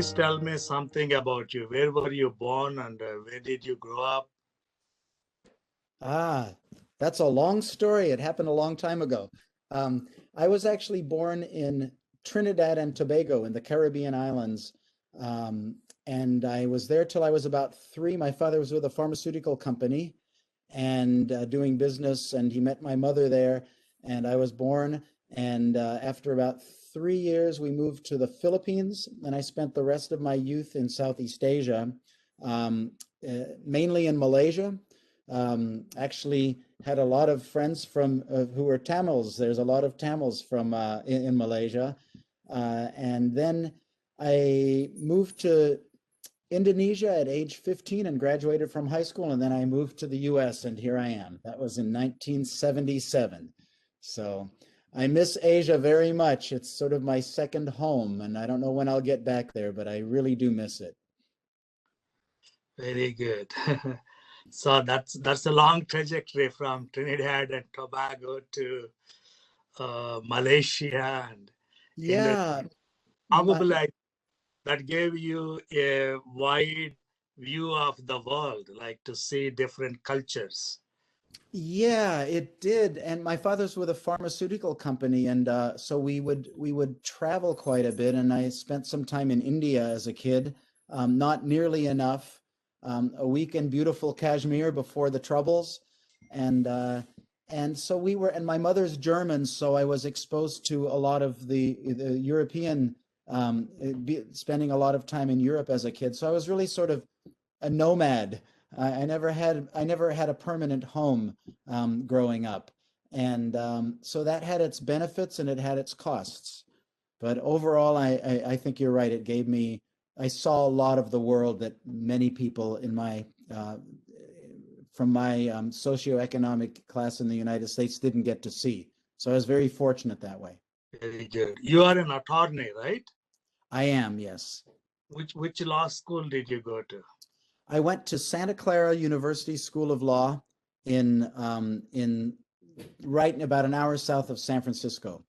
please tell me something about you? Where were you born and where did you grow up? That's a long story. It happened a long time ago. I was actually born in Trinidad and Tobago in the Caribbean islands. And I was there till I was about 3. My father was with a pharmaceutical company and doing business, and he met my mother there, and I was born. And after about 3 years, we moved to the Philippines, and I spent the rest of my youth in Southeast Asia, mainly in Malaysia. Actually had a lot of friends from who were Tamils. There's a lot of Tamils from in Malaysia. And then I moved to Indonesia at age 15 and graduated from high school. And then I moved to the US, and here I am. That was in 1977. So I miss Asia very much. It's sort of my second home, and I don't know when I'll get back there, but I really do miss it. Very good. So that's a long trajectory from Trinidad and Tobago to Malaysia and Yeah. probably that gave you a wide view of the world, like to see different cultures. Yeah, it did. And my father's with a pharmaceutical company, and so we would travel quite a bit. And I spent some time in India as a kid, not nearly enough. A week in beautiful Kashmir before the Troubles, and so we were. And my mother's German, so I was exposed to a lot of the European, spending a lot of time in Europe as a kid. So I was really sort of a nomad. I never had a permanent home growing up, and so that had its benefits and it had its costs. But overall, I think you're right. It gave me. I saw a lot of the world that many people in my from my socioeconomic class in the United States didn't get to see. So I was very fortunate that way. Very good. You are an attorney, right? I am, yes. Which law school did you go to? I went to Santa Clara University School of Law in right about an hour south of San Francisco.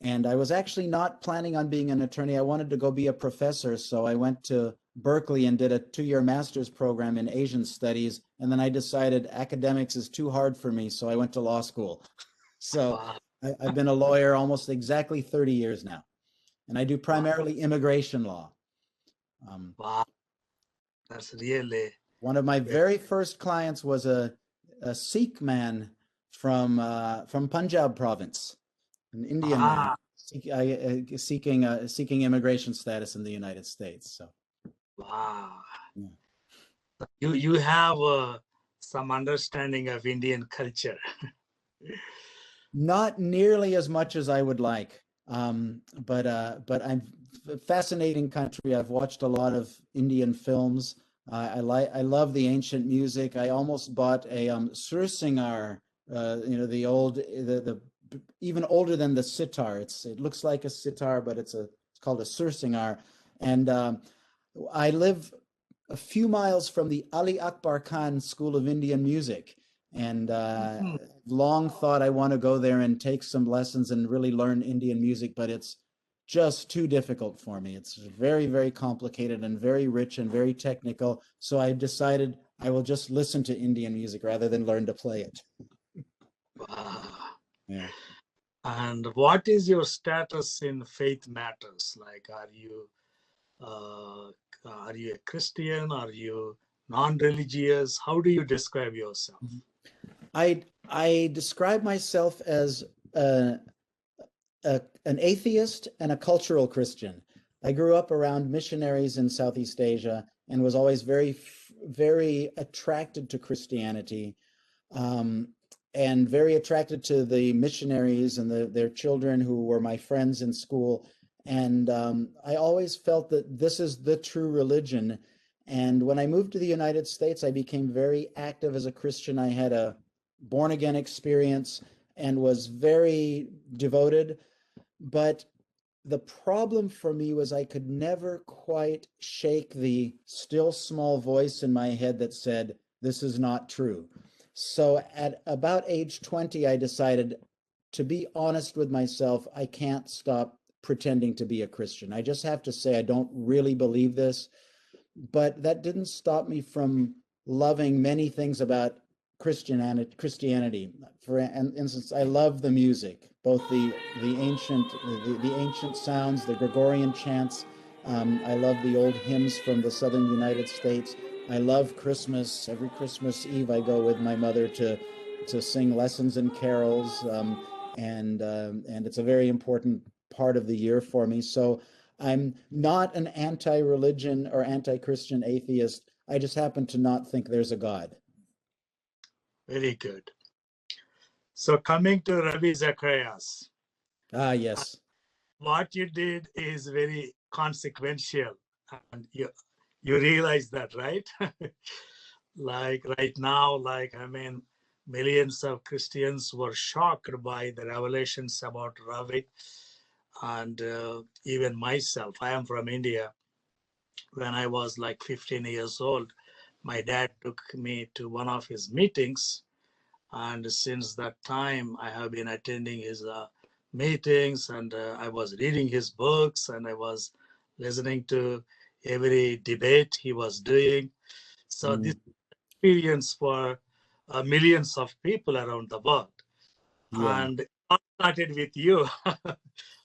And I was actually not planning on being an attorney. I wanted to go be a professor. So I went to Berkeley and did a 2-year master's program in Asian studies. And then I decided academics is too hard for me. So I went to law school. So Wow. I've been a lawyer almost exactly 30 years now. And I do primarily immigration law. Wow. That's really. One of my very first clients was a Sikh man from Punjab province, an Indian man seeking immigration status in the United States. So, wow. Yeah. You have some understanding of Indian culture. Not nearly as much as I would like, but I'm a fascinating country. I've watched a lot of Indian films. I love the ancient music. I almost bought a sursingar, the old the even older than the sitar. It looks like a sitar, but it's called a sursingar. And I live a few miles from the Ali Akbar Khan School of Indian Music, and long thought I want to go there and take some lessons and really learn Indian music, but it's just too difficult for me. It's very, very complicated and very rich and very technical. So I decided I will just listen to Indian music rather than learn to play it. Wow. Yeah. And what is your status in faith matters? Like, are you a Christian? Are you non-religious? How do you describe yourself? I describe myself as an atheist and a cultural Christian. I grew up around missionaries in Southeast Asia and was always very, very attracted to Christianity, and very attracted to the missionaries and their children who were my friends in school. And I always felt that this is the true religion. And when I moved to the United States, I became very active as a Christian. I had a born again experience and was very devoted. But the problem for me was I could never quite shake the still small voice in my head that said, this is not true. So at about age 20, I decided, to be honest with myself, I can't stop pretending to be a Christian. I just have to say I don't really believe this, but that didn't stop me from loving many things about Christianity. For instance, I love the music, both the ancient sounds, the Gregorian chants. I love the old hymns from the southern United States. I love Christmas. Every Christmas Eve, I go with my mother to sing lessons and carols, and it's a very important part of the year for me. So I'm not an anti-religion or anti-Christian atheist. I just happen to not think there's a God. Very good. So coming to Ravi Zacharias, Ah, yes. what you did is very consequential, and you realize that, right? Like right now, like I mean, millions of Christians were shocked by the revelations about Ravi, and even myself. I am from India. When I was like 15 years old, my dad took me to one of his meetings, and since that time, I have been attending his meetings, and I was reading his books, and I was listening to every debate he was doing. So this Mm, experience for millions of people around the world. yeah. And I started with you.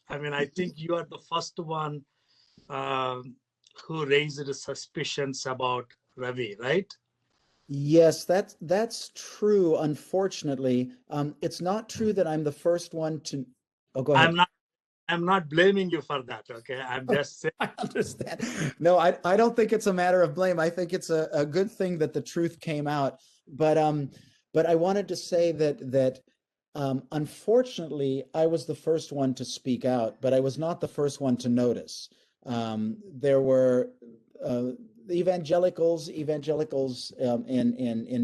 I mean, I think you are the first one um, who raised the suspicions about Ravi, right? Yes, that's true. Unfortunately, it's not true that I'm the first one to. Oh, go I'm ahead. not. I'm not blaming you for that. Okay, I'm just saying. I understand. No, I don't think it's a matter of blame. I think it's a good thing that the truth came out. But I wanted to say that unfortunately I was the first one to speak out, but I was not the first one to notice. There were uh, evangelicals in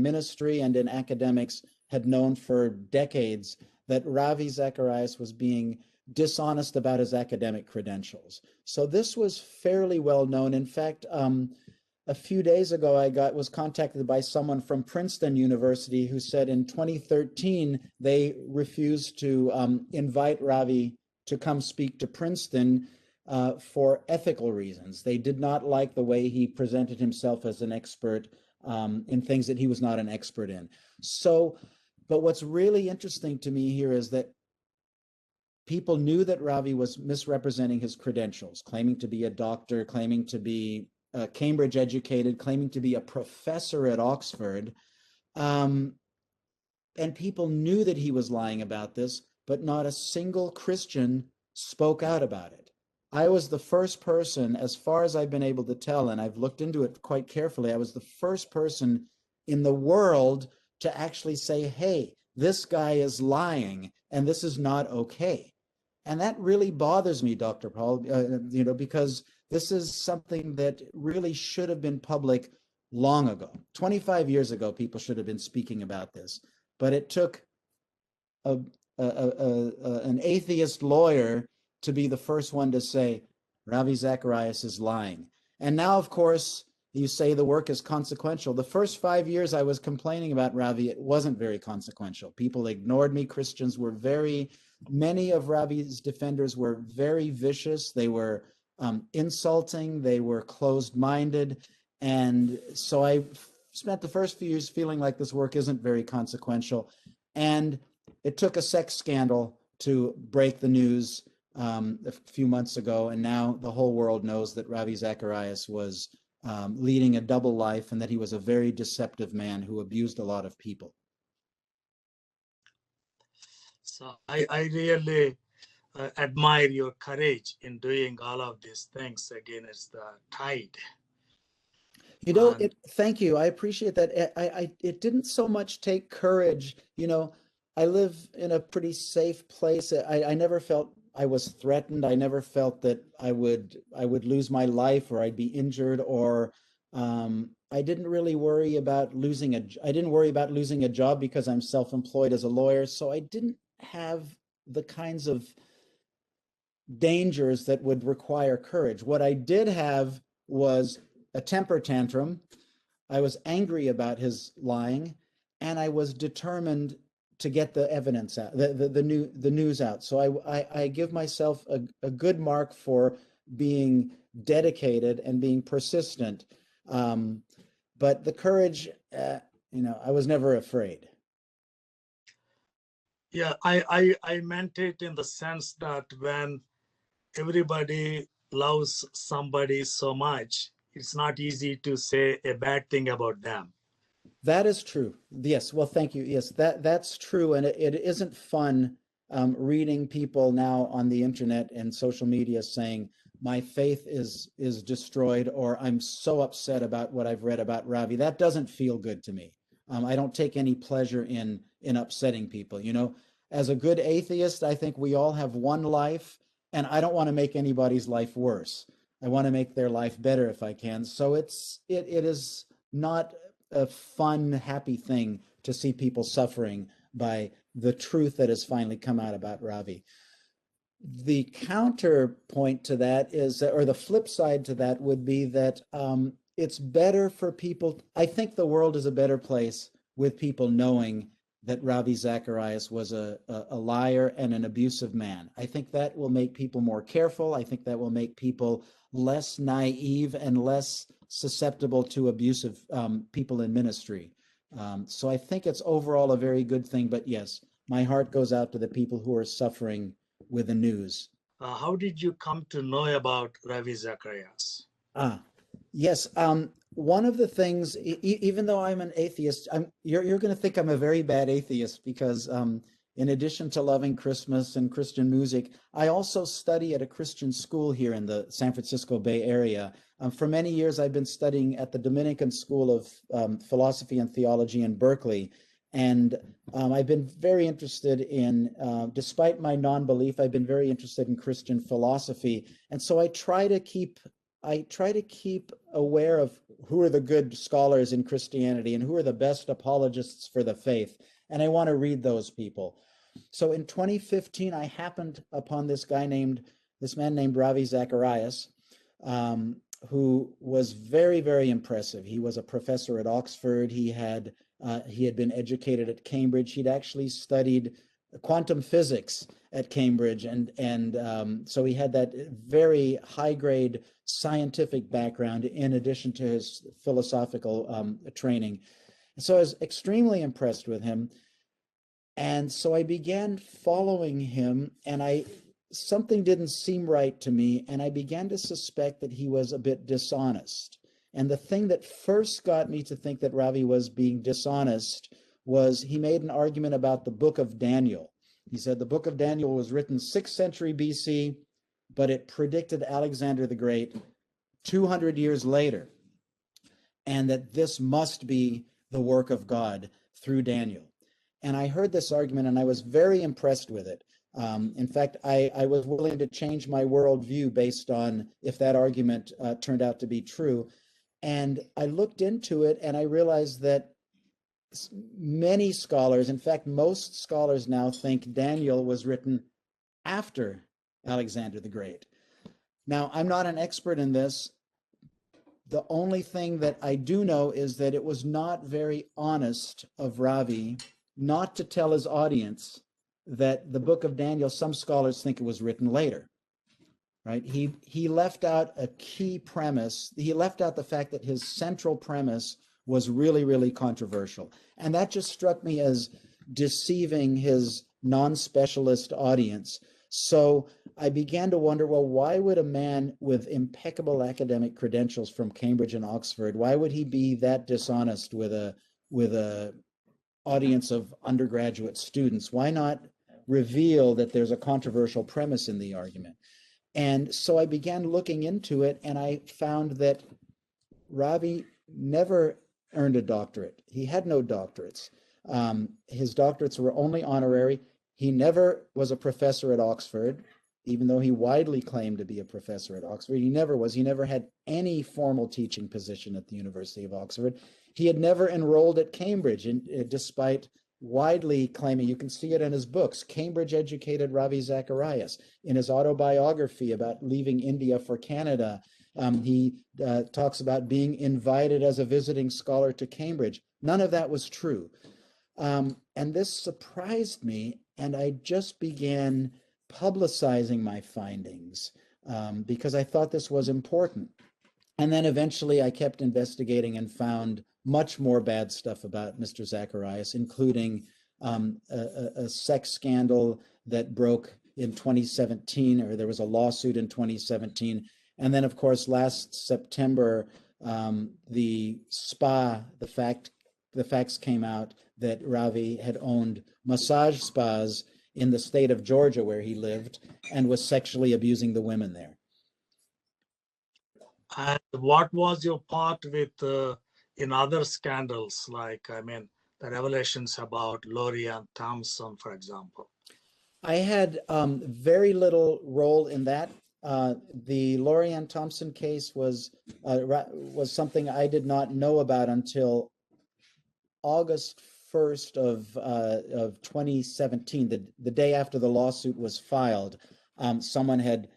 ministry and in academics had known for decades that Ravi Zacharias was being dishonest about his academic credentials. So this was fairly well known. In fact, a few days ago, I was contacted by someone from Princeton University who said in 2013 they refused to invite Ravi to come speak to Princeton for ethical reasons. They did not like the way he presented himself as an expert in things that he was not an expert in. So, but what's really interesting to me here is that people knew that Ravi was misrepresenting his credentials, claiming to be a doctor, claiming to be Cambridge educated, claiming to be a professor at Oxford. Um, and people knew that he was lying about this, but not a single Christian spoke out about it. I was the first person, as far as I've been able to tell, and I've looked into it quite carefully, I was the first person in the world to actually say, hey, this guy is lying and this is not okay. And that really bothers me, Dr. Paul, because this is something that really should have been public long ago. 25 years ago, people should have been speaking about this. But it took a, an atheist lawyer to be the first one to say, Ravi Zacharias is lying. And now, of course, you say the work is consequential. The first 5 years I was complaining about Ravi, it wasn't very consequential. People ignored me. Christians were many of Ravi's defenders were very vicious. They were insulting. They were closed-minded. And so I spent the first few years feeling like this work isn't very consequential. And it took a sex scandal to break the news a few months ago, and now the whole world knows that Ravi Zacharias was leading a double life and that he was a very deceptive man who abused a lot of people. So I really admire your courage in doing all of these things against the tide. And Thank you. I appreciate that. It didn't so much take courage. I live in a pretty safe place. I never felt I was threatened. I never felt that I would lose my life or I'd be injured or I didn't really worry about I didn't worry about losing a job because I'm self-employed as a lawyer. So I didn't have the kinds of dangers that would require courage. What I did have was a temper tantrum. I was angry about his lying, and I was determined to get the evidence out, the news out. So I give myself a good mark for being dedicated and being persistent. But the courage, I was never afraid. Yeah, I meant it in the sense that when everybody loves somebody so much, it's not easy to say a bad thing about them. That is true. Yes. Well, thank you. Yes, that's true. And it isn't fun reading people now on the internet and social media saying my faith is destroyed, or I'm so upset about what I've read about Ravi. That doesn't feel good to me. I don't take any pleasure in upsetting people. As a good atheist, I think we all have one life, and I don't want to make anybody's life worse. I want to make their life better if I can. So it is not a fun, happy thing to see people suffering by the truth that has finally come out about Ravi. The counterpoint to that is, or the flip side to that would be that it's better for people. I think the world is a better place with people knowing that Ravi Zacharias was a liar and an abusive man. I think that will make people more careful. I think that will make people less naive and less susceptible to abusive people in ministry. So I think it's overall a very good thing. But yes, my heart goes out to the people who are suffering with the news. How did you come to know about Ravi Zacharias? Yes. One of the things, even though I'm an atheist, you're going to think I'm a very bad atheist because in addition to loving Christmas and Christian music, I also study at a Christian school here in the San Francisco Bay Area. For many years, I've been studying at the Dominican School of Philosophy and Theology in Berkeley. And I've been very interested in, despite my non-belief, I've been very interested in Christian philosophy. And so I try to keep aware of who are the good scholars in Christianity and who are the best apologists for the faith. And I want to read those people. So in 2015, I happened upon this man named Ravi Zacharias, who was very, very impressive. He was a professor at Oxford. He had been educated at Cambridge. He'd actually studied quantum physics at Cambridge, and so he had that very high-grade scientific background in addition to his philosophical training. So I was extremely impressed with him, and so I began following him, and something didn't seem right to me, and I began to suspect that he was a bit dishonest. And the thing that first got me to think that Ravi was being dishonest was he made an argument about the book of Daniel. He said the book of Daniel was written 6th century BC, but it predicted Alexander the Great 200 years later, and that this must be the work of God through Daniel. And I heard this argument, and I was very impressed with it. In fact, I was willing to change my worldview based on if that argument turned out to be true. And I looked into it, and I realized that many scholars, in fact, most scholars now think Daniel was written after Alexander the Great. Now, I'm not an expert in this. The only thing that I do know is that it was not very honest of Ravi not to tell his audience that the book of Daniel, some scholars think it was written later, right? He left out a key premise. He left out the fact that his central premise was really, really controversial. And that just struck me as deceiving his non-specialist audience. So I began to wonder, well, why would a man with impeccable academic credentials from Cambridge and Oxford, why would he be that dishonest with a audience of undergraduate students? Why not reveal that there's a controversial premise in the argument? And so I began looking into it, and I found that Ravi never earned a doctorate. He had no doctorates. His doctorates were only honorary. He never was a professor at Oxford, even though he widely claimed to be a professor at Oxford. He never was. He never had any formal teaching position at the University of Oxford. He had never enrolled at Cambridge, despite widely claiming, you can see it in his books, Cambridge-educated Ravi Zacharias. In his autobiography about leaving India for Canada, he talks about being invited as a visiting scholar to Cambridge. None of that was true. And this surprised me, and I just began publicizing my findings because I thought this was important. And then eventually I kept investigating and found much more bad stuff about Mr. Zacharias, including a sex scandal that broke in 2017, or there was a lawsuit in 2017. And then, of course, last September, the facts came out that Ravi had owned massage spas in the state of Georgia where he lived and was sexually abusing the women there. And what was your part with in other scandals, like, the revelations about Lorian Thompson, for example? I had very little role in that. The Lorian Thompson case was something I did not know about until August 1st of 2017, the day after the lawsuit was filed. Someone had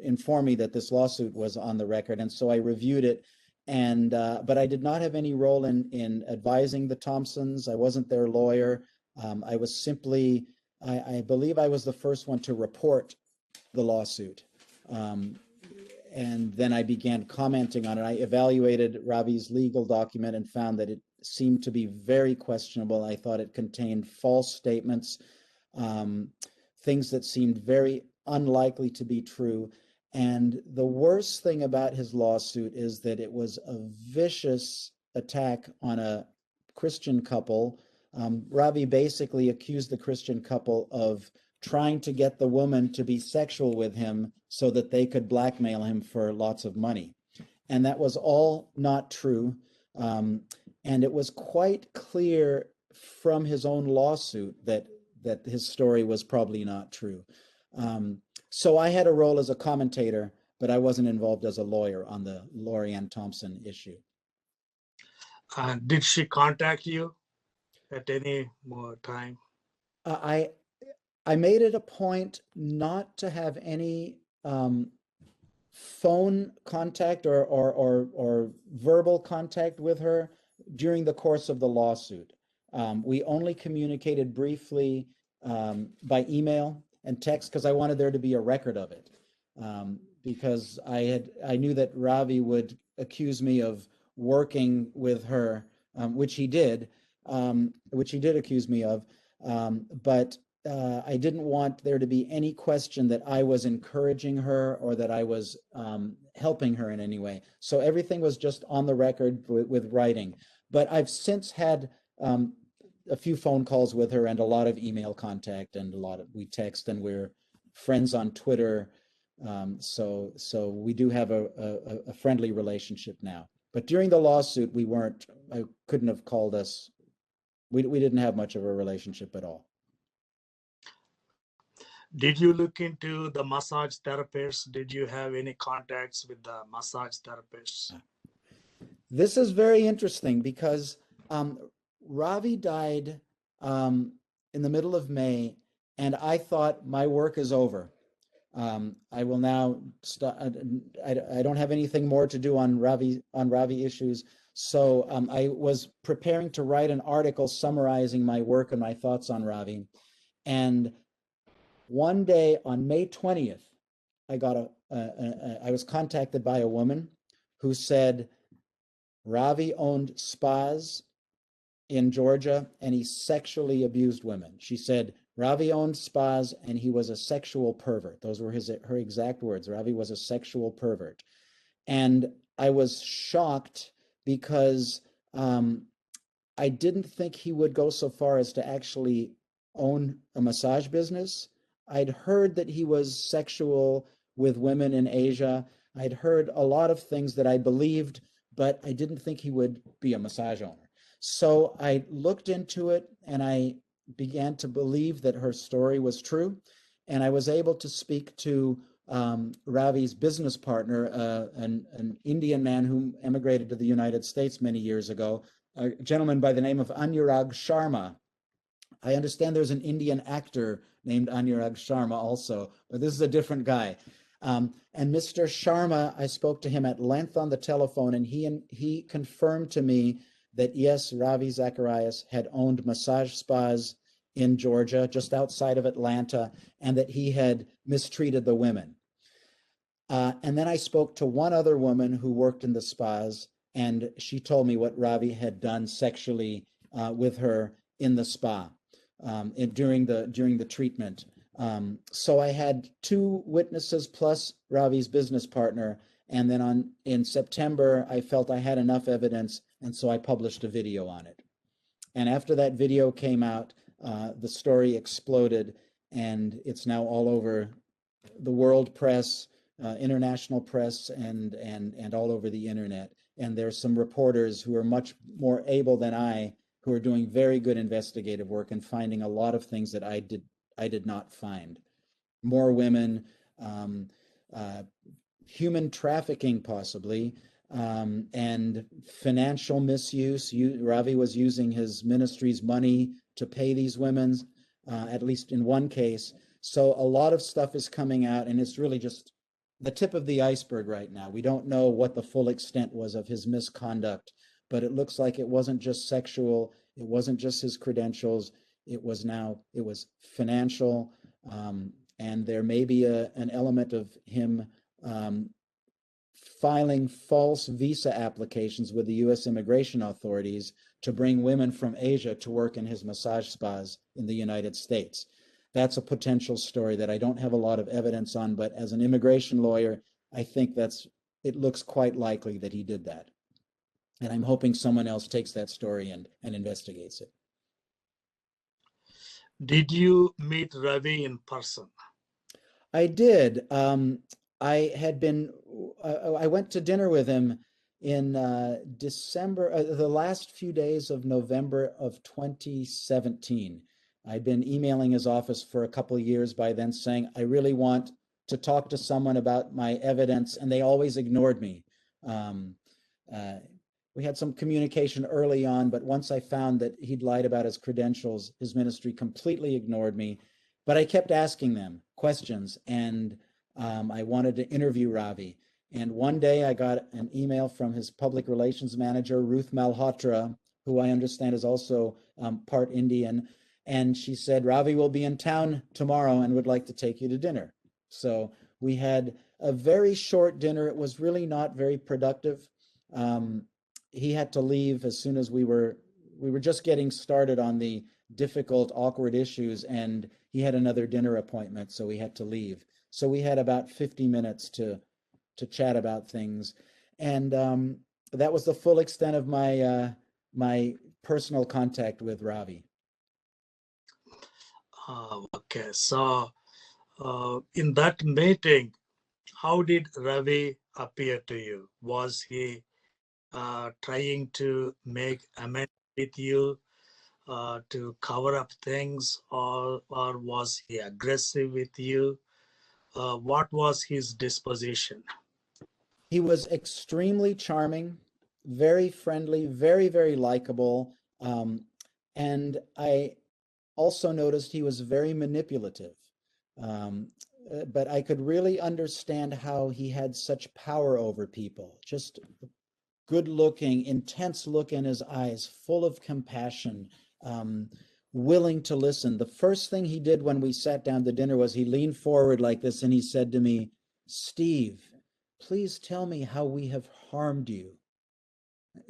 informed me that this lawsuit was on the record, and so I reviewed it. And but I did not have any role in advising the Thompsons. I wasn't their lawyer. I was simply, I believe I was the first one to report the lawsuit. And then I began commenting on it. I evaluated Ravi's legal document and found that it seemed to be very questionable. I thought it contained false statements, things that seemed very unlikely to be true. And the worst thing about his lawsuit is that it was a vicious attack on a Christian couple. Ravi basically accused the Christian couple of trying to get the woman to be sexual with him so that they could blackmail him for lots of money. And that was all not true. And it was quite clear from his own lawsuit that his story was probably not true. So I had a role as a commentator, but I wasn't involved as a lawyer on the Lorian Thompson issue. Did she contact you at any more time? I made it a point not to have any phone contact or verbal contact with her during the course of the lawsuit. We only communicated briefly by email and text because I wanted there to be a record of it. Because I knew that Ravi would accuse me of working with her, which he did accuse me of, but I didn't want there to be any question that I was encouraging her or that I was helping her in any way. So everything was just on the record with writing. But I've since had a few phone calls with her and a lot of email contact, and we text, and we're friends on Twitter. So we do have a friendly relationship now. But during the lawsuit, I couldn't have called us. We didn't have much of a relationship at all. Did you look into the massage therapists? Did you have any contacts with the massage therapists? This is very interesting because Ravi died in the middle of May, and I thought my work is over. I will now stop. I don't have anything more to do on Ravi issues. So I was preparing to write an article summarizing my work and my thoughts on Ravi. And one day on May 20th, I was contacted by a woman who said Ravi owned spas in Georgia and he sexually abused women. She said Ravi owned spas and he was a sexual pervert. Those were her exact words. Ravi was a sexual pervert. And I was shocked because I didn't think he would go so far as to actually own a massage business. I'd heard that he was sexual with women in Asia. I'd heard a lot of things that I believed, but I didn't think he would be a massage owner. So I looked into it and I began to believe that her story was true. And I was able to speak to Ravi's business partner, an Indian man who emigrated to the United States many years ago, a gentleman by the name of Anurag Sharma. I understand there's an Indian actor named Anurag Sharma also, but this is a different guy. And Mr. Sharma, I spoke to him at length on the telephone, and he confirmed to me that yes, Ravi Zacharias had owned massage spas in Georgia, just outside of Atlanta, and that he had mistreated the women. And then I spoke to one other woman who worked in the spas, and she told me what Ravi had done sexually with her in the spa during the treatment. So I had two witnesses plus Ravi's business partner, and then in September I felt I had enough evidence, and so I published a video on it. And after that video came out, the story exploded, and it's now all over the world press, international press, and all over the internet. And there's some reporters who are much more able than I, who are doing very good investigative work and finding a lot of things that I did not find. More women, human trafficking possibly, and financial misuse. Ravi was using his ministry's money to pay these women, at least in one case. So a lot of stuff is coming out, and it's really just the tip of the iceberg right now. We don't know what the full extent was of his misconduct, but it looks like it wasn't just sexual, it wasn't just his credentials, it was financial, and there may be an element of him filing false visa applications with the U.S. immigration authorities to bring women from Asia to work in his massage spas in the United States. That's a potential story that I don't have a lot of evidence on, but as an immigration lawyer, I think it looks quite likely that he did that. And I'm hoping someone else takes that story and investigates it. Did you meet Ravi in person? I did. I went to dinner with him in December, the last few days of November of 2017. I'd been emailing his office for a couple of years by then saying, I really want to talk to someone about my evidence, and they always ignored me. We had some communication early on, but once I found that he'd lied about his credentials, his ministry completely ignored me. But I kept asking them questions, and I wanted to interview Ravi. And one day I got an email from his public relations manager, Ruth Malhotra, who I understand is also part Indian. And she said, Ravi will be in town tomorrow and would like to take you to dinner. So we had a very short dinner. It was really not very productive. He had to leave as soon as we were just getting started on the difficult, awkward issues, and he had another dinner appointment, so we had to leave. So we had about 50 minutes to chat about things, and that was the full extent of my personal contact with Ravi. Okay, so in that meeting, how did Ravi appear to you? Was he trying to make amends with you, to cover up things, or was he aggressive with you? What was his disposition? He was extremely charming, very friendly, very, very likable. And I also noticed he was very manipulative. But I could really understand how he had such power over people. Just good looking, intense look in his eyes, full of compassion, willing to listen. The first thing he did when we sat down to dinner was he leaned forward like this and he said to me, Steve, please tell me how we have harmed you.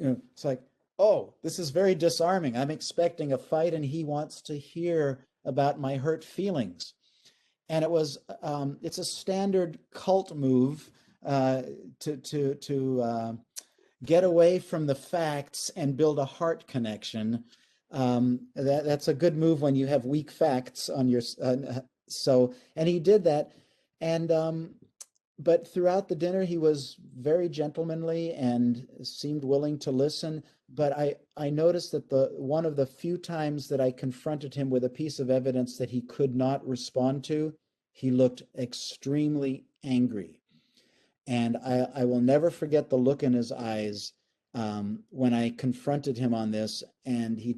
It's like, oh, this is very disarming. I'm expecting a fight and he wants to hear about my hurt feelings. And it's a standard cult move to get away from the facts and build a heart connection. That's a good move when you have weak facts on your. And he did that, and but throughout the dinner he was very gentlemanly and seemed willing to listen. But I noticed that one of the few times that I confronted him with a piece of evidence that he could not respond to, he looked extremely angry. And I will never forget the look in his eyes when I confronted him on this, and he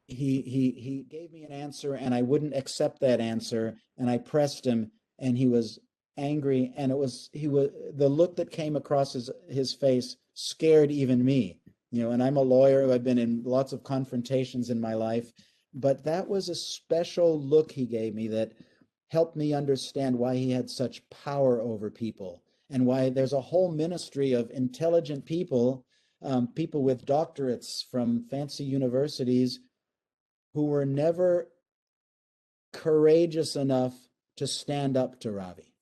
gave me an answer, and I wouldn't accept that answer, and I pressed him, and he was angry, and the look that came across his face scared even me. And I'm a lawyer. I've been in lots of confrontations in my life, but that was a special look he gave me that helped me understand why he had such power over people and why there's a whole ministry of intelligent people, people with doctorates from fancy universities who were never courageous enough to stand up to Ravi.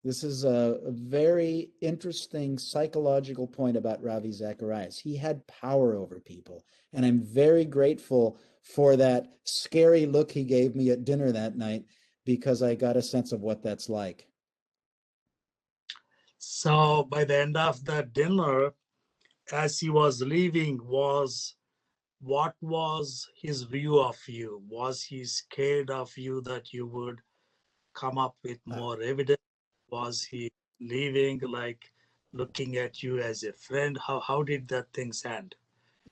This is a very interesting psychological point about Ravi Zacharias. He had power over people, and I'm very grateful for that scary look he gave me at dinner that night because I got a sense of what that's like. So by the end of the dinner, as he was leaving, what was his view of you? Was he scared of you that you would come up with Uh, more evidence? Was he leaving like looking at you as a friend? How did that things end?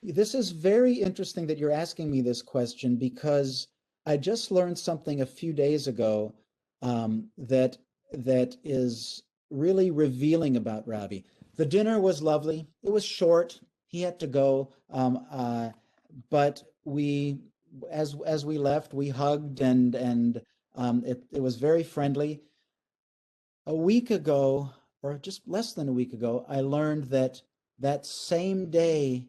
This is very interesting that you're asking me this question because I just learned something a few days ago that is really revealing about Ravi. The dinner was lovely. It was short. He had to go, but as we left, we hugged and it was very friendly. A week ago, or just less than a week ago, I learned that that same day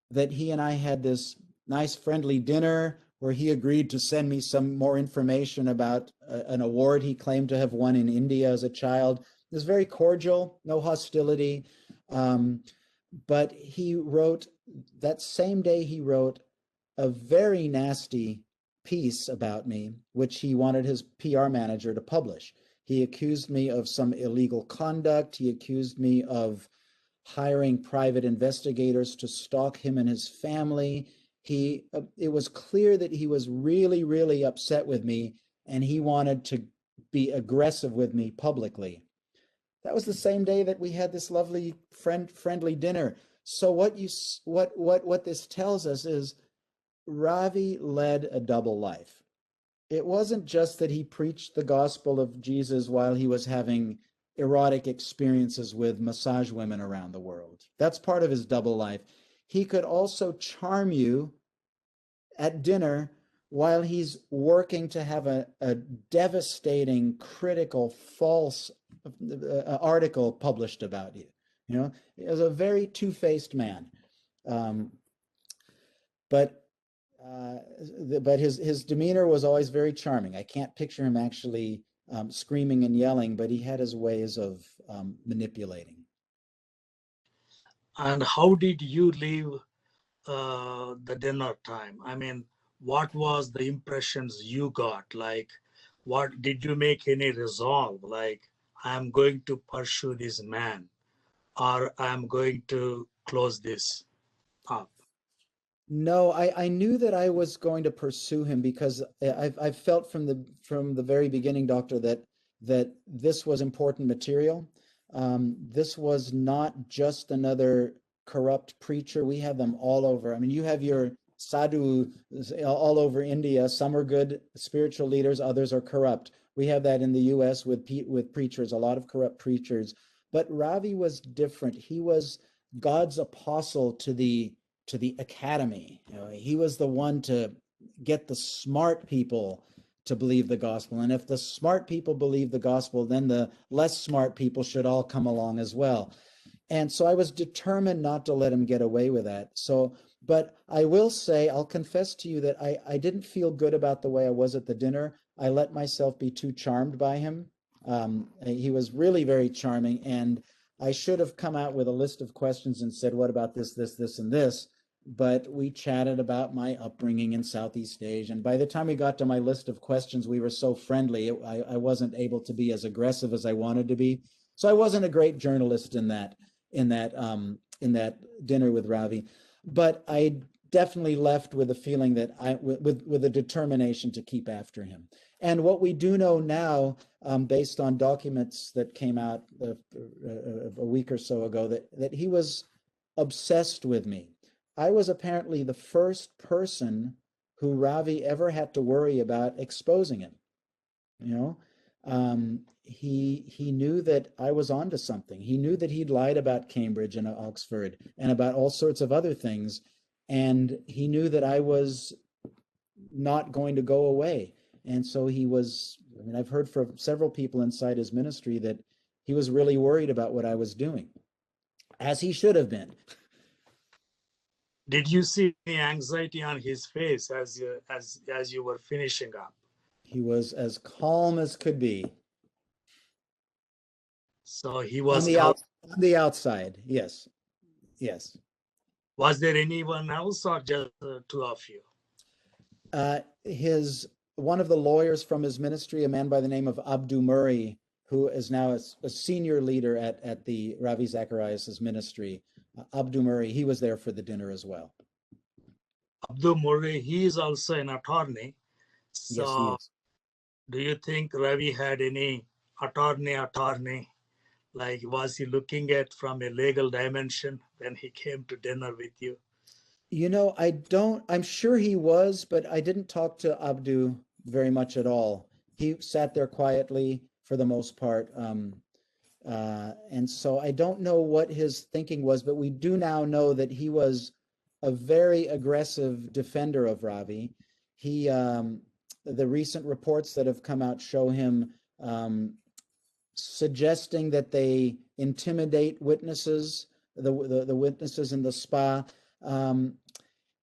that he and I had this nice friendly dinner where he agreed to send me some more information about an award he claimed to have won in India as a child. It was very cordial, no hostility. Um, but he wrote, that same day, he wrote a very nasty piece about me, which he wanted his PR manager to publish. He accused me of some illegal conduct. He accused me of hiring private investigators to stalk him and his family. It was clear that he was really, really upset with me, and he wanted to be aggressive with me publicly. That was the same day that we had this lovely friendly dinner. So what this tells us is Ravi led a double life. It wasn't just that he preached the gospel of Jesus while he was having erotic experiences with massage women around the world. That's part of his double life. He could also charm you at dinner while he's working to have a devastating, critical, false article published about you. He was a very two-faced man. Um, but uh, but his demeanor was always very charming. I can't picture him actually screaming and yelling, but he had his ways of manipulating. And how did you leave the dinner time? I mean, what was the impressions you got? Like, what did you make any resolve? Like, I'm going to pursue this man, or I'm going to close this up. No, I knew that I was going to pursue him because I've felt from the very beginning, Doctor, that this was important material. This was not just another corrupt preacher. We have them all over. I mean, you have your sadhu all over India. Some are good spiritual leaders, others are corrupt. We have that in the U.S. with preachers, a lot of corrupt preachers. But Ravi was different. He was God's apostle to the academy. He was the one to get the smart people to believe the gospel. And if the smart people believe the gospel, then the less smart people should all come along as well. And so I was determined not to let him get away with that. So, but I will say, I'll confess to you that I didn't feel good about the way I was at the dinner. I let myself be too charmed by him. He was really very charming, and I should have come out with a list of questions and said, what about this, and this? But we chatted about my upbringing in Southeast Asia. And by the time we got to my list of questions, we were so friendly, I wasn't able to be as aggressive as I wanted to be. So I wasn't a great journalist in that dinner with Ravi, but I definitely left with a feeling that with a determination to keep after him. And what we do know now, based on documents that came out a week or so ago, that he was obsessed with me. I was apparently the first person who Ravi ever had to worry about exposing him. You know, He knew that I was onto something. He knew that he'd lied about Cambridge and Oxford and about all sorts of other things, and he knew that I was not going to go away. And so he was, I mean, I've heard from several people inside his ministry that he was really worried about what I was doing, as he should have been. Did you see any anxiety on his face as you were finishing up? He was as calm as could be. So he On was the calm. on the outside, yes, yes. Was there anyone else or just two of you? His One of the lawyers from his ministry, a man by the name of Abdu Murray, who is now a senior leader at the Ravi Zacharias' ministry, Abdu Murray, he was there for the dinner as well. Abdul Murray, he is also an attorney. Yes, he So is. do you think Ravi had any attorney? Like, was he looking at from a legal dimension when he came to dinner with you? You know, I'm sure he was, but I didn't talk to Abdu very much at all. He sat there quietly for the most part. And so I don't know what his thinking was, but we do now know that he was a very aggressive defender of Ravi. The recent reports that have come out show him suggesting that they intimidate witnesses, the witnesses in the spa.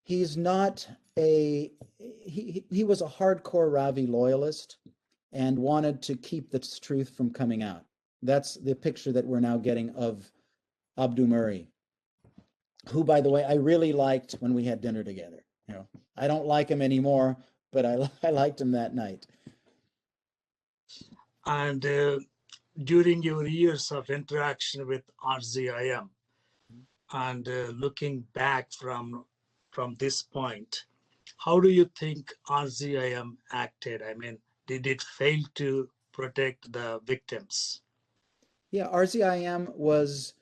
He's not he was a hardcore Ravi loyalist and wanted to keep the truth from coming out. That's the picture that we're now getting of Abdu Murray, who, by the way, I really liked when we had dinner together. You know, I don't like him anymore, but I liked him that night. And during your years of interaction with RZIM and looking back from this point, how do you think RZIM acted? I mean, did it fail to protect the victims? Yeah, RZIM was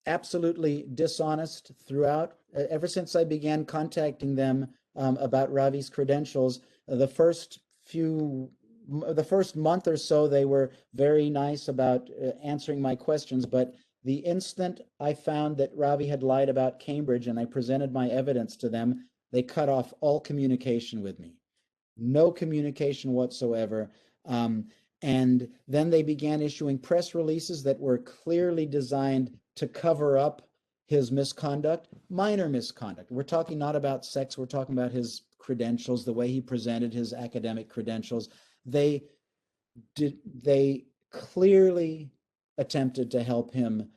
absolutely dishonest throughout. Ever since I began contacting them about Ravi's credentials, the first month or so, they were very nice about answering my questions. But the instant I found that Ravi had lied about Cambridge and I presented my evidence to them, they cut off all communication with me. No communication whatsoever. And then they began issuing press releases that were clearly designed to cover up his misconduct, minor misconduct. We're talking not about sex, we're talking about his credentials, the way he presented his academic credentials. They clearly attempted to help him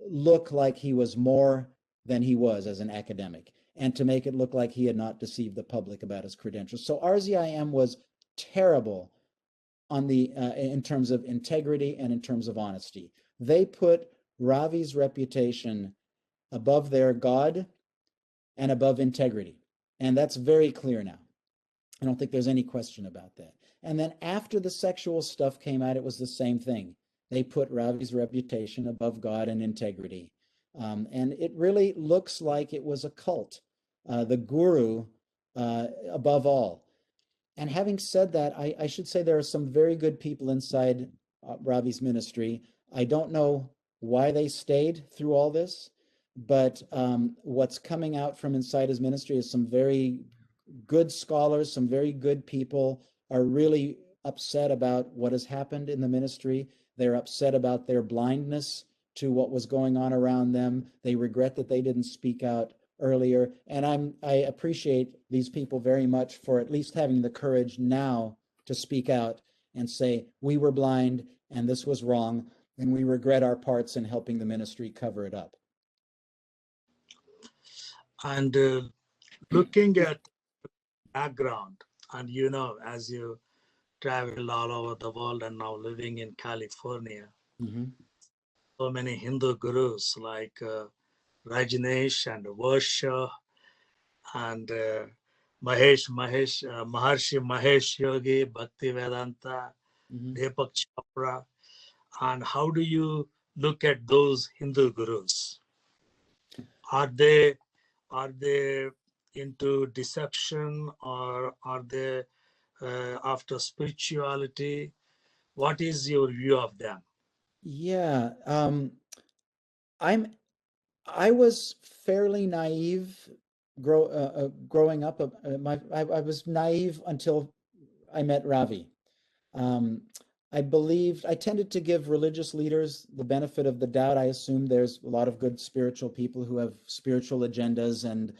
look like he was more than he was as an academic, and to make it look like he had not deceived the public about his credentials. So RZIM was terrible on in terms of integrity and in terms of honesty. They put Ravi's reputation above their God and above integrity. And that's very clear now. I don't think there's any question about that. And then after the sexual stuff came out, it was the same thing. They put Ravi's reputation above God and integrity. And it really looks like it was a cult, the guru above all. And having said that, I should say there are some very good people inside Ravi's ministry. I don't know why they stayed through all this, but what's coming out from inside his ministry is some very good scholars, some very good people are really upset about what has happened in the ministry. They're upset about their blindness to what was going on around them. They regret that they didn't speak out earlier. And I appreciate these people very much for at least having the courage now to speak out and say, we were blind and this was wrong, and we regret our parts in helping the ministry cover it up. And looking at background, and you know, as you travel all over the world and now living in California, so many Hindu gurus like Rajneesh and Varsha and Maharshi Mahesh Yogi, Bhakti Vedanta, Deepak Chopra. And how do you look at those Hindu gurus? Are they into deception, or are they after spirituality? What is your view of them? Yeah, I'm I was fairly naive growing up. I was naive until I met Ravi. Um, I tended to give religious leaders the benefit of the doubt. I assume there's a lot of good spiritual people who have spiritual agendas, and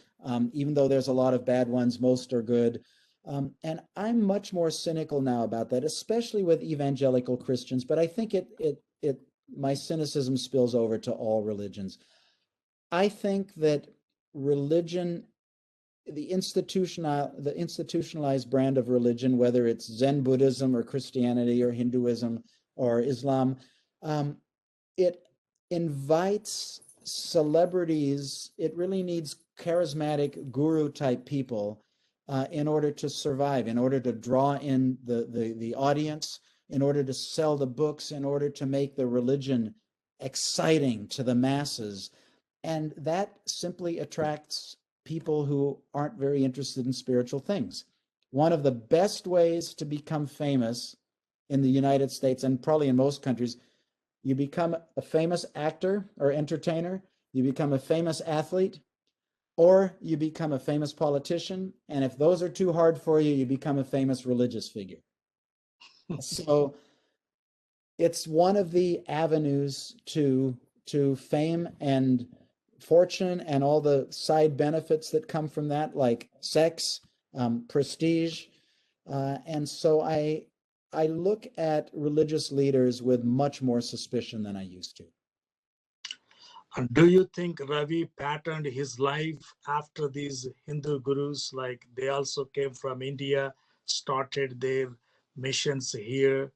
even though there's a lot of bad ones, most are good. And I'm much more cynical now about that, especially with evangelical Christians. But I think my cynicism spills over to all religions. I think that religion, the institutionalized brand of religion, whether it's Zen Buddhism or Christianity or Hinduism or Islam, um, it invites celebrities. It really needs charismatic guru type people in order to survive, in order to draw in the audience, in order to sell the books, in order to make the religion exciting to the masses. And that simply attracts people who aren't very interested in spiritual things. One of the best ways to become famous in the United States, and probably in most countries, you become a famous actor or entertainer, you become a famous athlete, or you become a famous politician. And if those are too hard for you, you become a famous religious figure. So it's one of the avenues to fame and fortune and all the side benefits that come from that, like sex, prestige, and so I look at religious leaders with much more suspicion than I used to. And do you think Ravi patterned his life after these Hindu gurus? Like they also came from India, started their missions here.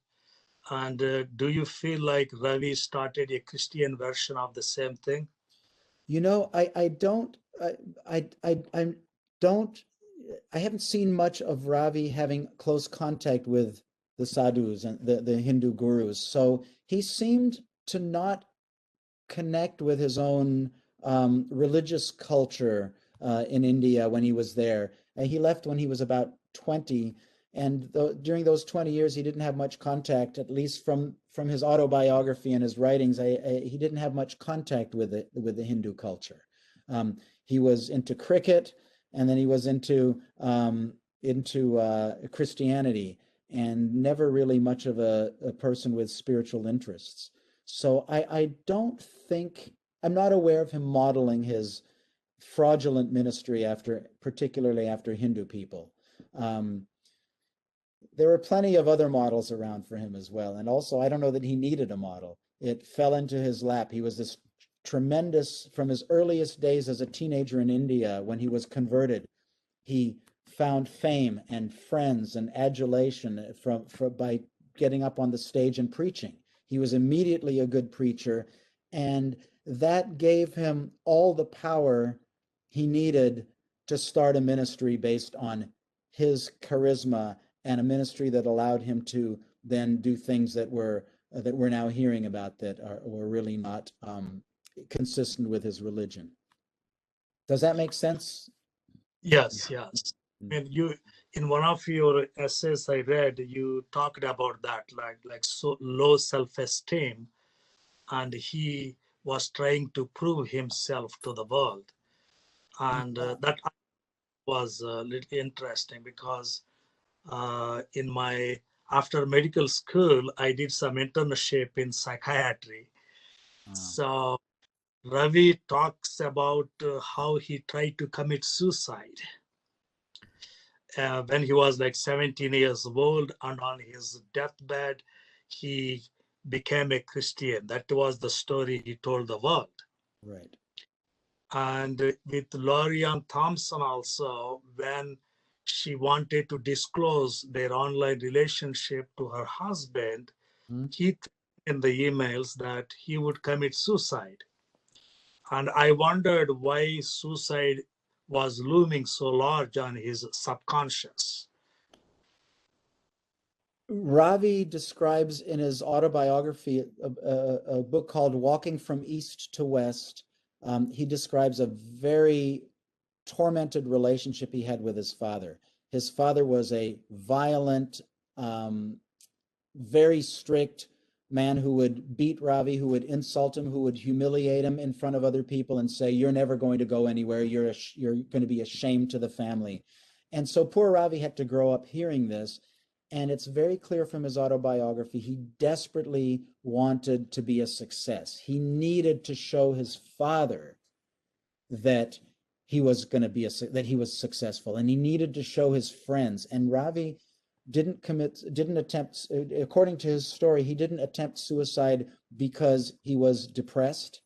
And do you feel like Ravi started a Christian version of the same thing? You know, I don't I don't I haven't seen much of Ravi having close contact with the sadhus and the Hindu gurus. So he seemed to not connect with his own religious culture in India when he was there. He left when he was about 20, and during those 20 years, he didn't have much contact, at least from his autobiography and his writings. He didn't have much contact with the Hindu culture. He was into cricket, and then he was into Christianity, and never really much of a person with spiritual interests. So I don't think, I'm not aware of him modeling his fraudulent ministry particularly after Hindu people. Um, there were plenty of other models around for him as well. And also, I don't know that he needed a model. It fell into his lap. He was this tremendous, from his earliest days as a teenager in India, when he was converted, he found fame and friends and adulation by getting up on the stage and preaching. He was immediately a good preacher, and that gave him all the power he needed to start a ministry based on his charisma, and a ministry that allowed him to then do things that we're now hearing about that were really not consistent with his religion. Does that make sense? Yes, yes. And you, in one of your essays I read, you talked about that, like so low self-esteem, and he was trying to prove himself to the world, and that was a little interesting because in my after medical school, I did some internship in psychiatry. So Ravi talks about how he tried to commit suicide when he was like 17 years old, and on his deathbed, he became a Christian. That was the story he told the world. Right. And with Lorian Thompson also, when she wanted to disclose their online relationship to her husband, Hmm. he in the emails that he would commit suicide. And I wondered why suicide was looming so large on his subconscious. Ravi describes in his autobiography a book called Walking from East to West. He describes a very tormented relationship he had with his father. His father was a violent, um, very strict man who would beat Ravi, who would insult him, who would humiliate him in front of other people and say, "You're never going to go anywhere. You're going to be a shame to the family." And so poor Ravi had to grow up hearing this. And it's very clear from his autobiography, he desperately wanted to be a success. He needed to show his father that he was going to be that he was successful, and he needed to show his friends. And Ravi didn't attempt, according to his story, he didn't attempt suicide because he was depressed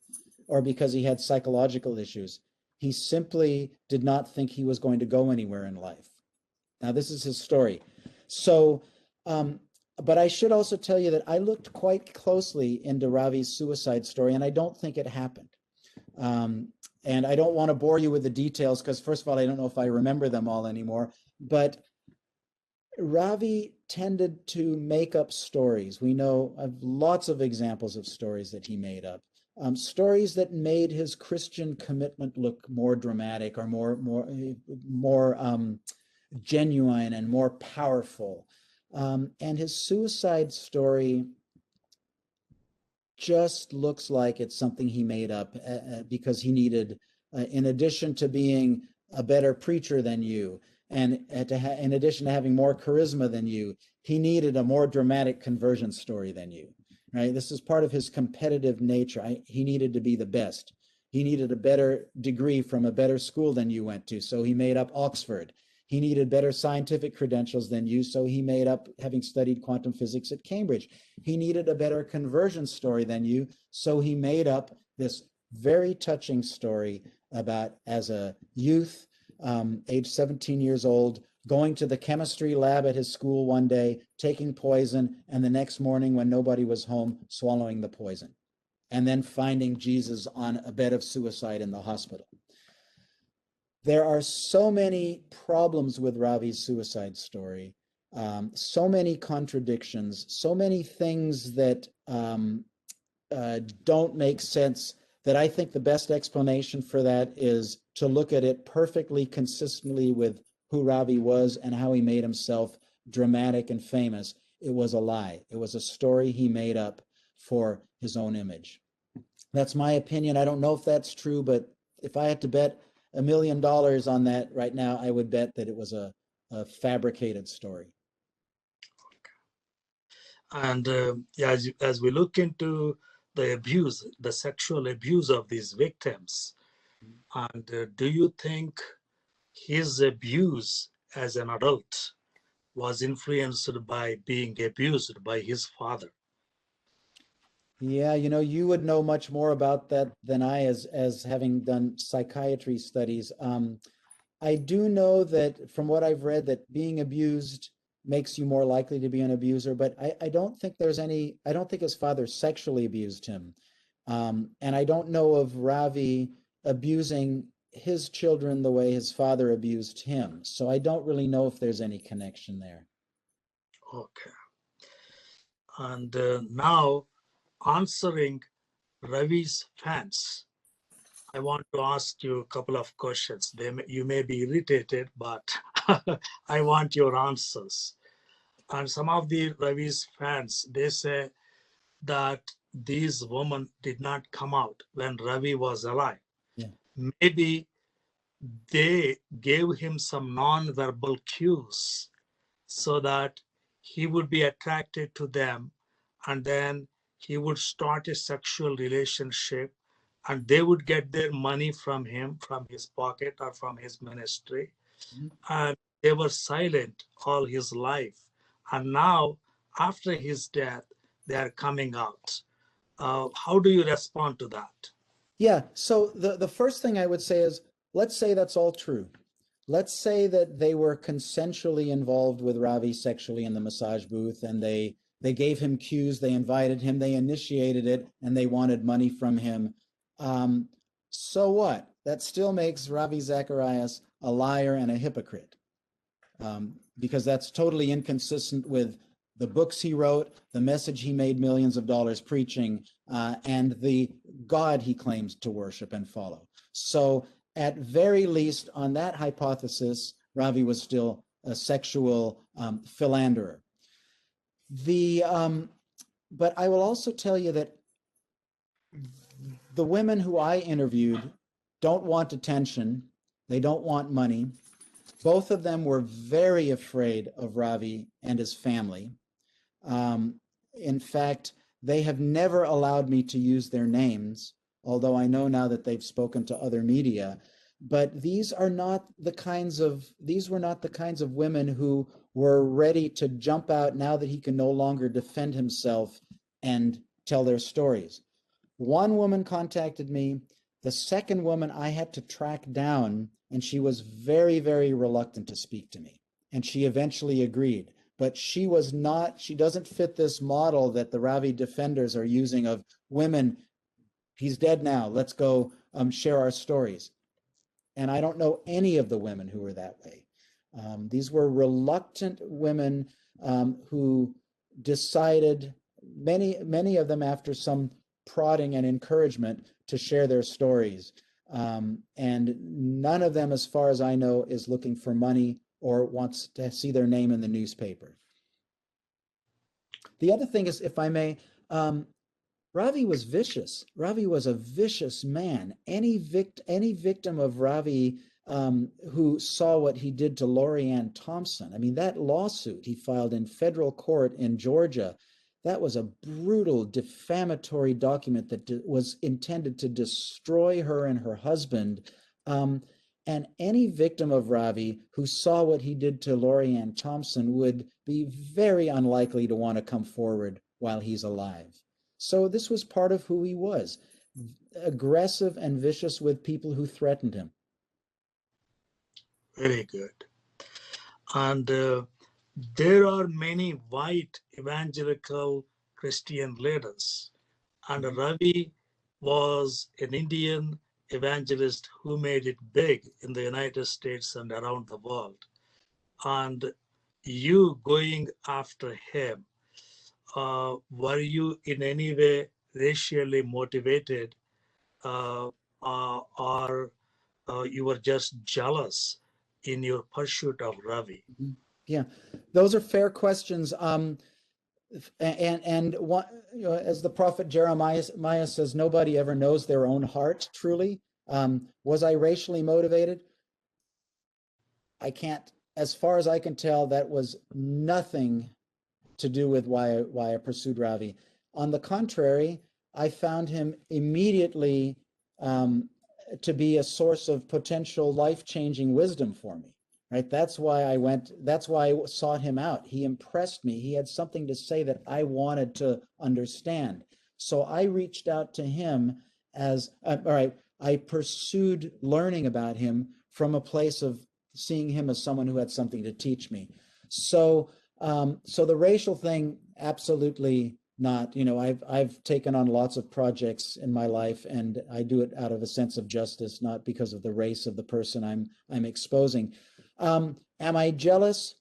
or because he had psychological issues. He simply did not think he was going to go anywhere in life. Now, this is his story. So, but I should also tell you that I looked quite closely into Ravi's suicide story, and I don't think it happened. And I don't want to bore you with the details because, first of all, I don't know if I remember them all anymore. But Ravi tended to make up stories. We know of lots of examples of stories that he made up. Stories that made his Christian commitment look more dramatic or more genuine and more powerful. And his suicide story just looks like it's something he made up because he needed, in addition to being a better preacher than you, and in addition to having more charisma than you, he needed a more dramatic conversion story than you, right? This is part of his competitive nature. He needed to be the best. He needed a better degree from a better school than you went to, so he made up Oxford. He needed better scientific credentials than you, so he made up having studied quantum physics at Cambridge. He needed a better conversion story than you, so he made up this very touching story about, as a youth, age 17 years old, going to the chemistry lab at his school one day, taking poison, and the next morning when nobody was home, swallowing the poison, and then finding Jesus on a bed of suicide in the hospital. There are so many problems with Ravi's suicide story, so many contradictions, so many things that don't make sense, that I think the best explanation for that is to look at it perfectly consistently with who Ravi was and how he made himself dramatic and famous. It was a lie. It was a story he made up for his own image. That's my opinion. I don't know if that's true, but if I had to bet $1 million on that right now, I would bet that it was a fabricated story. And as we look into the abuse, the sexual abuse of these victims, and do you think his abuse as an adult was influenced by being abused by his father? Yeah, you would know much more about that than I, as having done psychiatry studies. I do know that from what I've read, that being abused makes you more likely to be an abuser, but I don't think I don't think his father sexually abused him. And I don't know of Ravi abusing his children the way his father abused him. So I don't really know if there's any connection there. Okay. And now, answering Ravi's fans, I want to ask you a couple of questions. You may be irritated, but I want your answers. And some of the Ravi's fans, they say that these women did not come out when Ravi was alive. Yeah. Maybe they gave him some non-verbal cues so that he would be attracted to them, and then he would start a sexual relationship, and they would get their money from him, from his pocket or from his ministry. Mhm. And they were silent all his life. And now, after his death, they are coming out. How do you respond to that? Yeah, so the first thing I would say is, let's say that's all true. Let's say that they were consensually involved with Ravi sexually in the massage booth, and they gave him cues, they invited him, they initiated it, and they wanted money from him. So what? That still makes Ravi Zacharias a liar and a hypocrite, because that's totally inconsistent with the books he wrote, the message he made millions of dollars preaching, and the God he claims to worship and follow. So at very least, on that hypothesis, Ravi was still a sexual philanderer. The but I will also tell you that the women who I interviewed don't want attention. They don't want money. Both of them were very afraid of Ravi and his family. In fact, they have never allowed me to use their names, although I know now that they've spoken to other media. But these were not the kinds of women who were ready to jump out now that he can no longer defend himself and tell their stories. One woman contacted me. The second woman I had to track down, and she was very, very reluctant to speak to me. And she eventually agreed. But she doesn't fit this model that the Ravi defenders are using of women. He's dead now. Let's go share our stories. And I don't know any of the women who were that way. These were reluctant women who decided, many of them after some prodding and encouragement, to share their stories. And none of them, as far as I know, is looking for money or wants to see their name in the newspaper. The other thing is, if I may, Ravi was vicious. Ravi was a vicious man. Any victim of Ravi who saw what he did to Lorianne Thompson, I mean, that lawsuit he filed in federal court in Georgia, that was a brutal, defamatory document that was intended to destroy her and her husband. And any victim of Ravi who saw what he did to Lorianne Thompson would be very unlikely to want to come forward while he's alive. So this was part of who he was, aggressive and vicious with people who threatened him. Very good. And there are many white evangelical Christian leaders. And Ravi was an Indian evangelist who made it big in the United States and around the world. And you going after him, were you in any way racially motivated, or you were just jealous in your pursuit of Ravi? Yeah, those are fair questions. And what, as the prophet Jeremiah says, nobody ever knows their own heart truly. Was I racially motivated? I can't, as far as I can tell, that was nothing to do with why I pursued Ravi. On the contrary, I found him immediately to be a source of potential life-changing wisdom for me. Right? That's why I sought him out. He impressed me. He had something to say that I wanted to understand. So I reached out to him I pursued learning about him from a place of seeing him as someone who had something to teach me. So the racial thing, absolutely not. I've taken on lots of projects in my life, and I do it out of a sense of justice, not because of the race of the person I'm exposing. Am I jealous?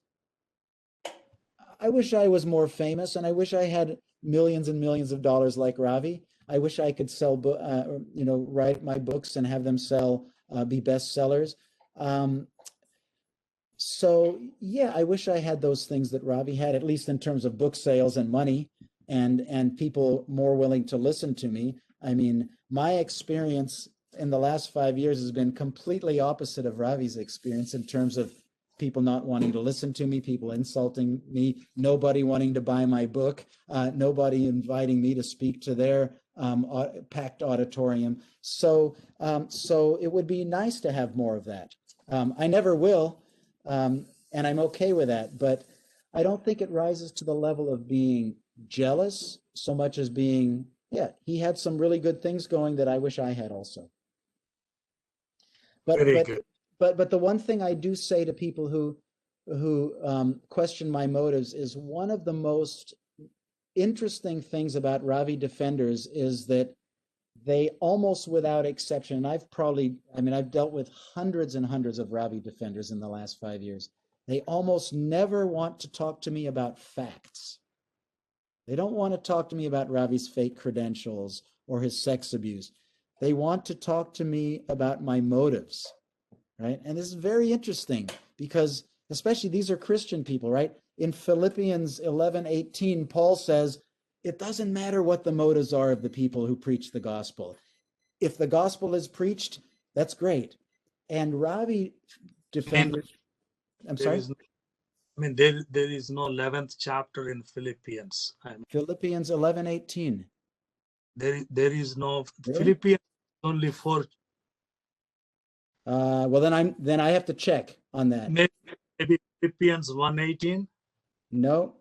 I wish I was more famous, and I wish I had millions and millions of dollars like Ravi. I wish I could sell, write my books and have them be bestsellers. So yeah, I wish I had those things that Ravi had, at least in terms of book sales and money, and people more willing to listen to me. I mean, my experience in the last 5 years has been completely opposite of Ravi's experience in terms of people not wanting to listen to me, people insulting me, nobody wanting to buy my book, nobody inviting me to speak to their packed auditorium. So it would be nice to have more of that. I never will, and I'm okay with that, but I don't think it rises to the level of being jealous so much as being, he had some really good things going that I wish I had also. Very good. But the one thing I do say to people who question my motives is, one of the most interesting things about Ravi defenders is that they almost without exception, and I've dealt with hundreds and hundreds of Ravi defenders in the last 5 years. They almost never want to talk to me about facts. They don't want to talk to me about Ravi's fake credentials or his sex abuse. They want to talk to me about my motives, right? And this is very interesting because especially these are Christian people, right? In Philippians 11:18, Paul says, it doesn't matter what the motives are of the people who preach the gospel. If the gospel is preached, that's great. And Ravi defended, I'm There sorry? is, there is no 11th chapter in Philippians. Philippians 11:18. There is no Really? Philippians only for Well, then I have to check on that. maybe Philippians 1:18. No,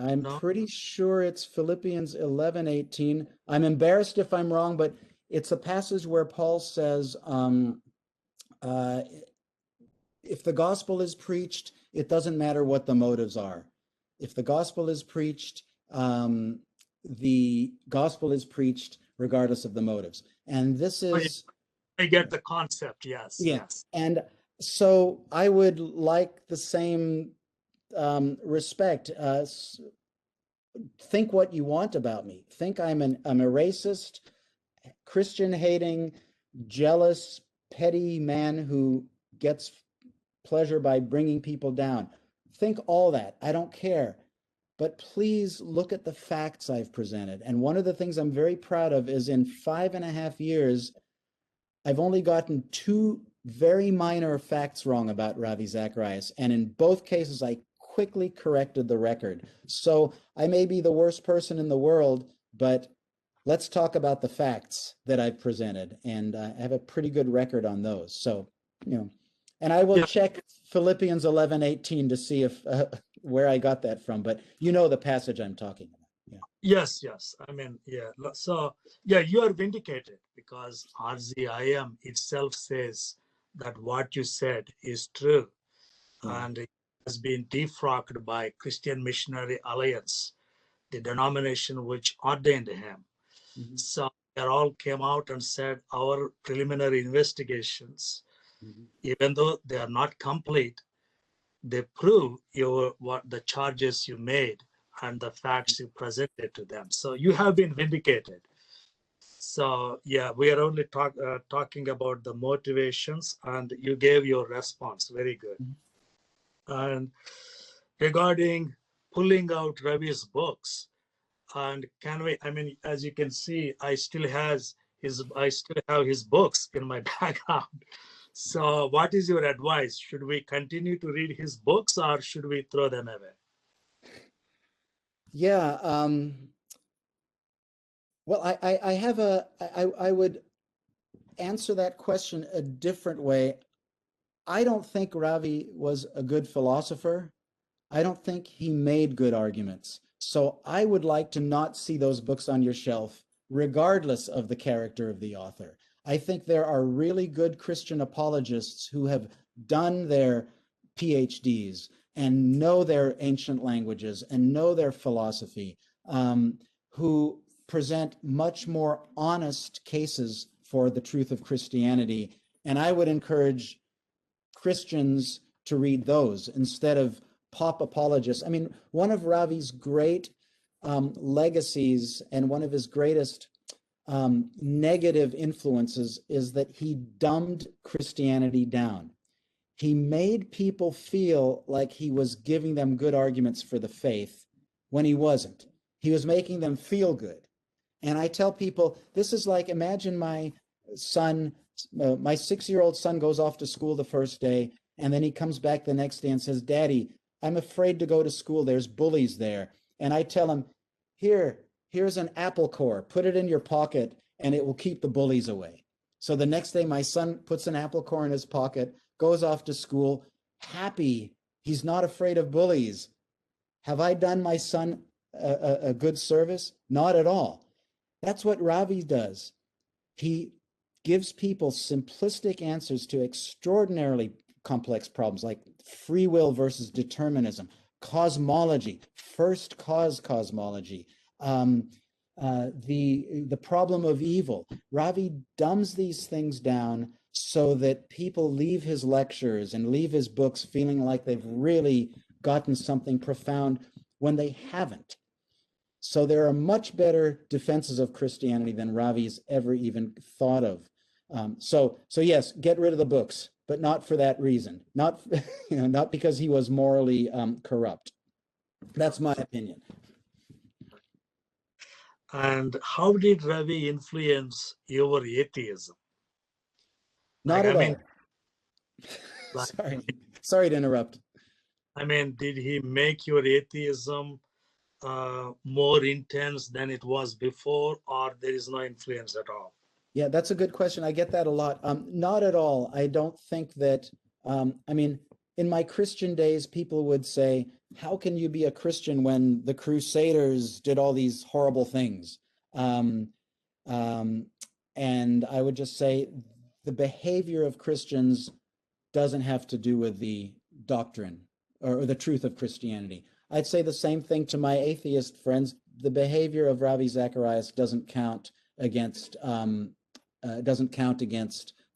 I'm No, pretty sure it's Philippians 11:18. I'm embarrassed if I'm wrong, but it's a passage where Paul says, uh, if the gospel is preached, it doesn't matter what the motives are. If the gospel is preached, the gospel is preached regardless of the motives. And this is, I get the concept. Yes, yeah. yes. And so I would like the same respect. Think what you want about me. Think I'm a racist, Christian hating, jealous, petty man who gets pleasure by bringing people down. Think all that. I don't care. But please look at the facts I've presented. And one of the things I'm very proud of is in 5.5 years, I've only gotten 2 very minor facts wrong about Ravi Zacharias. And in both cases, I quickly corrected the record. So I may be the worst person in the world, but let's talk about the facts that I've presented. And I have a pretty good record on those. So, and I will check Philippians 11:18 to see if where I got that from. But you know the passage I'm talking about. Yeah. Yes, yes. Yeah. So, yeah, you are vindicated because RZIM itself says that what you said is true. Yeah. And it has been defrocked by Christian Missionary Alliance, the denomination which ordained him. Mm-hmm. So they all came out and said our preliminary investigations, even though they are not complete, they prove what the charges you made and the facts you presented to them. So you have been vindicated. So yeah, we are only talking about the motivations, and you gave your response. Very good. And regarding pulling out Ravi's books, and can we? As you can see, I still have his books in my background. So, what is your advice? Should we continue to read his books, or should we throw them away? Yeah. Well, I would answer that question a different way. I don't think Ravi was a good philosopher. I don't think he made good arguments. So I would like to not see those books on your shelf, regardless of the character of the author. I think there are really good Christian apologists who have done their PhDs and know their ancient languages and know their philosophy, who present much more honest cases for the truth of Christianity. And I would encourage Christians to read those instead of pop apologists. One of Ravi's great legacies and one of his greatest negative influences is that he dumbed Christianity down. He made people feel like he was giving them good arguments for the faith when he wasn't. He was making them feel good. And I tell people, this is like, imagine my son, my 6-year-old son goes off to school the first day, and then he comes back the next day and says, Daddy, I'm afraid to go to school. There's bullies there. And I tell him, here's an apple core. Put it in your pocket, and it will keep the bullies away. So the next day, my son puts an apple core in his pocket, goes off to school, happy. He's not afraid of bullies. Have I done my son a good service? Not at all. That's what Ravi does. He gives people simplistic answers to extraordinarily complex problems like free will versus determinism, cosmology, first cause cosmology, the problem of evil. Ravi dumbs these things down so that people leave his lectures and leave his books feeling like they've really gotten something profound when they haven't. So there are much better defenses of Christianity than Ravi's ever even thought of. So yes, get rid of the books. but not for that reason. Not, not because he was morally corrupt. That's my opinion. And how did Ravi influence your atheism? Not Like, I at mean, all. like, Sorry to interrupt. I mean, did he make your atheism more intense than it was before, or there is no influence at all? Yeah, that's a good question. I get that a lot. Not at all. I don't think that, I mean, in my Christian days, people would say, how can you be a Christian when the Crusaders did all these horrible things? Um, um, and I would just say the behavior of Christians doesn't have to do with the doctrine or the truth of Christianity. I'd say the same thing to my atheist friends. The behavior of Ravi Zacharias doesn't count against the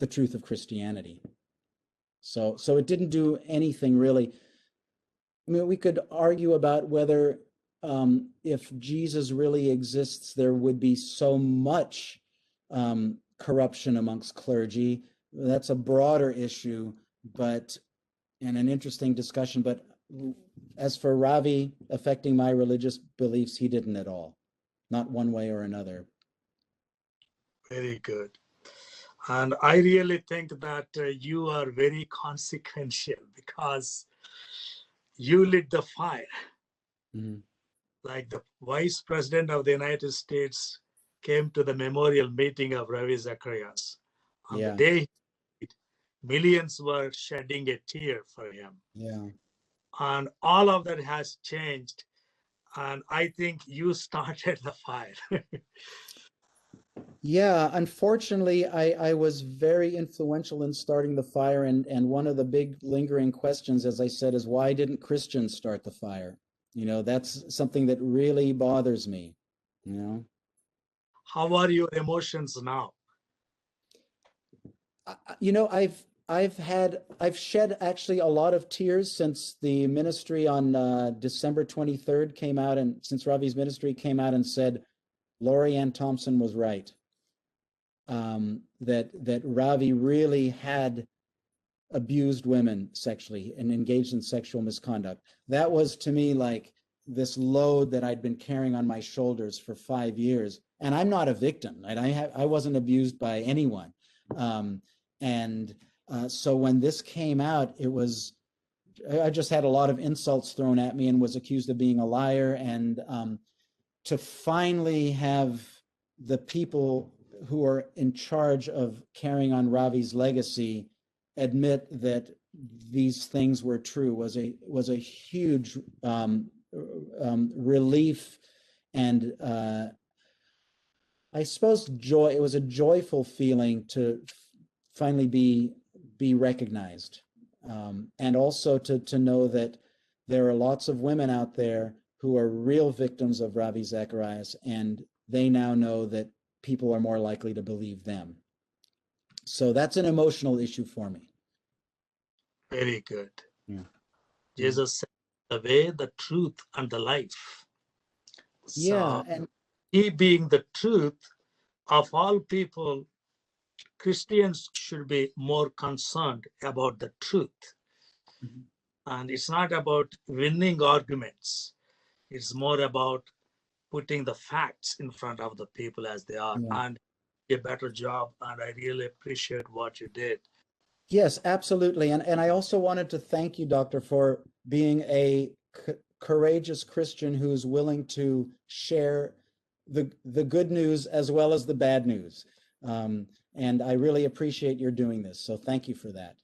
truth of Christianity. So it didn't do anything really. I mean, we could argue about whether if Jesus really exists, there would be so much corruption amongst clergy. That's a broader issue, but and an interesting discussion. But as for Ravi affecting my religious beliefs, he didn't at all, not one way or another. Very good. And I really think that you are very consequential because you lit the fire. Mhm. Like the Vice President of the United States came to the memorial meeting of Ravi Zacharias. On the Yeah, day, millions were shedding a tear for him. yeah. And all of that has changed. And I think you started the fire. Yeah, unfortunately, I was very influential in starting the fire, and one of the big lingering questions, as I said, is why didn't Christians start the fire? That's something that really bothers me, you know. How are your emotions now? I've shed actually a lot of tears since the ministry on December 23rd came out, and since Ravi's ministry came out and said Lori Ann Thompson was right. That Ravi really had abused women sexually and engaged in sexual misconduct. That was to me like this load that I'd been carrying on my shoulders for 5 years. And I'm not a victim. Right? I wasn't abused by anyone. And so when this came out, I just had a lot of insults thrown at me and was accused of being a liar. And to finally have the people who are in charge of carrying on Ravi's legacy admit that these things were true was a huge relief, and I suppose joy. It was a joyful feeling to finally be recognized, and also to know that there are lots of women out there who are real victims of Ravi Zacharias, and they now know that people are more likely to believe them. So that's an emotional issue for me. Very good. Yeah. Jesus said, the way, the truth, and the life. Yeah, So and he being the truth of all people, Christians should be more concerned about the truth. Mhm. And it's not about winning arguments. It's more about putting the facts in front of the people as they are, Yeah. and a better job. And I really appreciate what you did. Yes, absolutely. And I also wanted to thank you, Doctor, for being a courageous Christian who's willing to share the good news as well as the bad news. And I really appreciate your doing this. So thank you for that.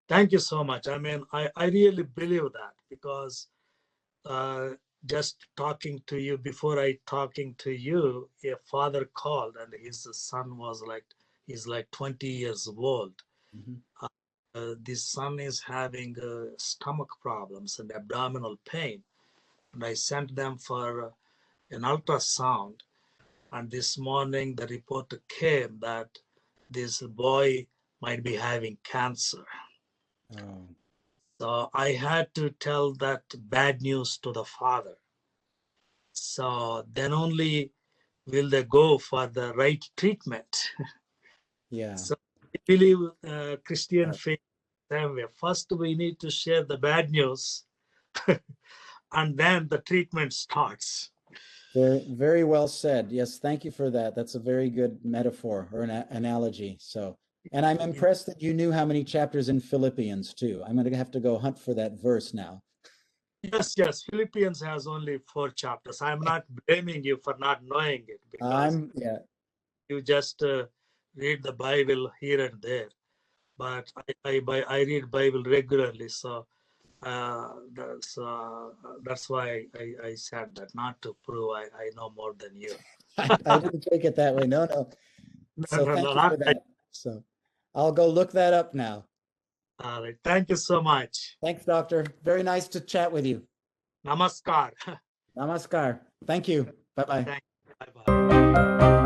Thank you so much. I mean, I really believe that because uh, just talking to you, before I talking to you, a father called and his son was like, he's like 20 years old. Mhm. This son is having stomach problems and abdominal pain. And I sent them for an ultrasound. And this morning, the report came that this boy might be having cancer. Oh, So I had to tell that bad news to the father. So then only will they go for the right treatment. yeah. So believe Christian faith same way. First, we need to share the bad news, and then the treatment starts. Very, very well said. Yes, thank you for that. That's a very good metaphor or an analogy. So, and I'm impressed that you knew how many chapters in Philippians too. I'm going to have to go hunt for that verse now. Yes. Philippians has only 4 chapters. I'm not blaming you for not knowing it because you just read the Bible here and there. But I read Bible regularly, so that's why I said that, not to prove I know more than you. I didn't take it that way. No. So thank you for that. So I'll go look that up now. All right. Thank you so much. Thanks, Doctor. Very nice to chat with you. Namaskar. Namaskar. Thank you. Bye-bye. Bye-bye.